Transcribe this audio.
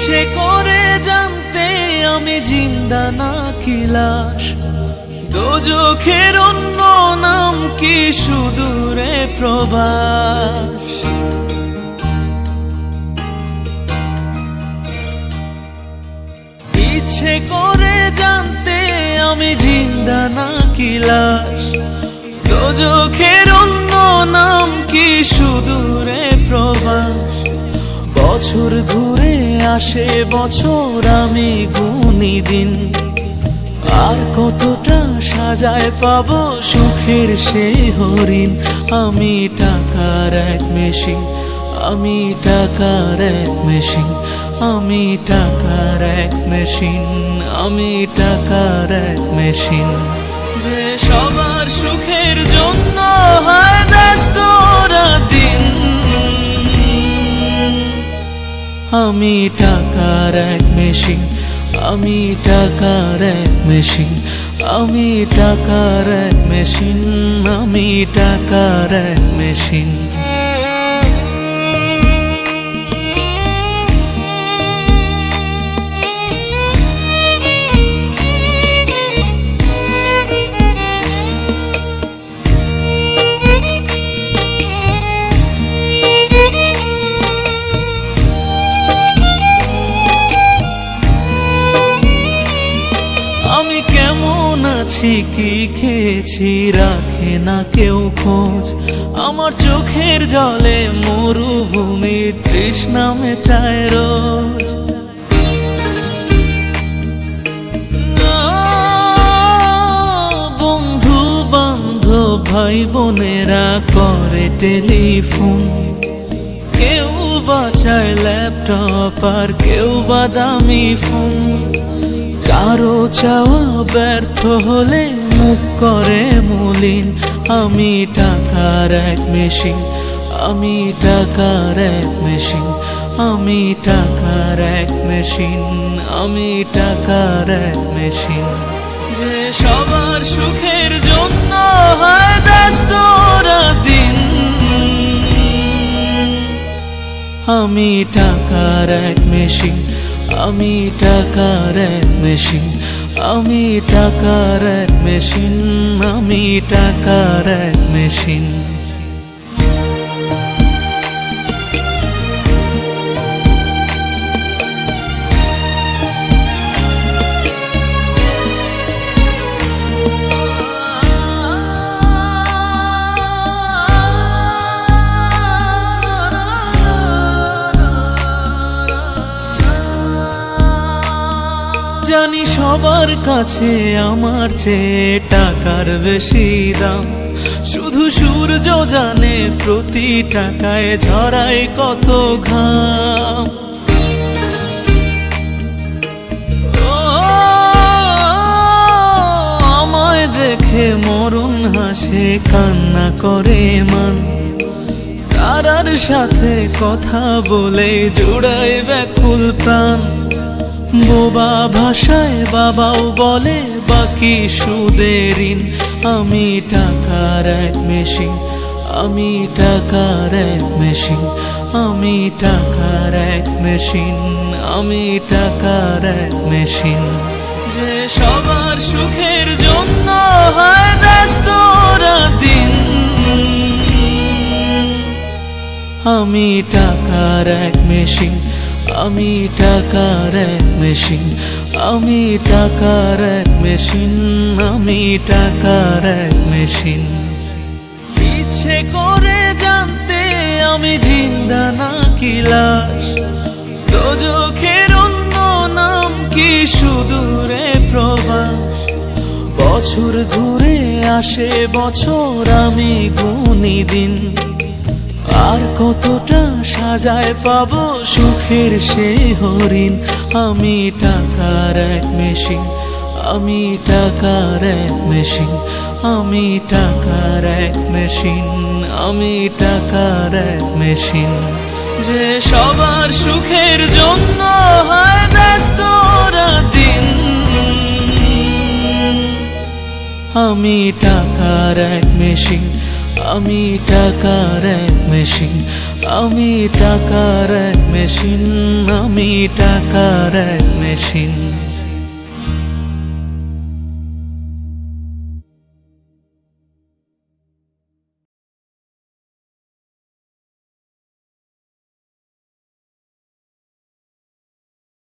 ইচ্ছে করে জানতে আমি জিন্দা নাকি লাশ, দোজখের অন্য নাম কি সুদূরে প্রবাস। ইচ্ছে করে জানতে আমি জিন্দা নাকি লাশ, দোজখের অন্য নাম কি সুদূরে প্রবাস। বছর ঘুরে আসে বছর, আমি গুনি দিন, আর কতটা সাজায় পাবো সুখের সেই হরিণ। আমি টাকার এক মেশিন, আমি টাকার এক মেশিন, আমি টাকার এক মেশিন, আমি টাকার এক মেশিন। যে সবার সুখের জন্য হয় ব্যস্ত দিন, আমি টাকার এক মেশিন, আমি টাকার এক মেশিন, আমি টাকার এক মেশিন, আমি টাকার এক মেশিন। আমি কেমন আছি কি খেয়েছি রাখে না কেউ খোঁজ, আমার চোখের জলে মরুভূমি তৃষ্ণা মেটায় রোজ। বন্ধু বান্ধব ভাই বোনেরা করে টেলিফোন, কেউ বাঁচায় ল্যাপটপ আর কেউ বাদামি ফোন। কারো চাওয়া ব্যর্থ হলে মুখ করে মলিন, আমি টাকার এক মেশিন, আমি টাকার এক মেশিন, আমি টাকার এক মেশিন, আমি টাকার এক মেশিন। যে সবার সুখের জন্য হয় ব্যস্ত দিন, আমি টাকার এক মেশিন, আমি টাকার এক মেশিন, আমি টাকার এক মেশিন, আমি টাকার এক মেশিন। জানি সবার কাছে আমার চেয়ে টাকার বেশি দাম, শুধু সূর্য জানে প্রতি টাকায় ঝরায় কত ঘাম। আমায় দেখে মরণ হাসে কান্না করে মান, তারার সাথে কথা বলে জোড়ায় ব্যাকুল প্রাণ। বোবা ভাষায় বাবাও বলে বাকি সুদের ঋণ, আমি টাকার এক মেশিন, আমি টাকার এক মেশিন, আমি টাকার এক মেশিন, আমি টাকার এক মেশিন। যে সবার সুখের জন্য হয় ব্যস্ত দিন, আমি টাকার এক মেশিন, আমি টাকার এক মেশিন, আমি টাকার এক মেশিন, আমি টাকার এক মেশিন। ইচ্ছে করে জানতে আমি জিন্দা নাকি লাশ, দোজখের অন্য নাম কি সুদূরে প্রবাস। বছর ঘুরে আসে বছর, আমি গুনি দিন, আর কতটা সাজায় পাবো সুখের সেই হরিণ। আমি টাকার এক মেশিন, আমি টাকার এক মেশিন, আমি টাকার এক মেশিন, আমি টাকার এক মেশিন। যে সবার সুখের জন্য হয় ব্যস্ত দিন, আমি টাকার এক মেশিন, আমি টাকার এক মেশিন, আমি টাকার এক মেশিন, আমি টাকার এক মেশিন।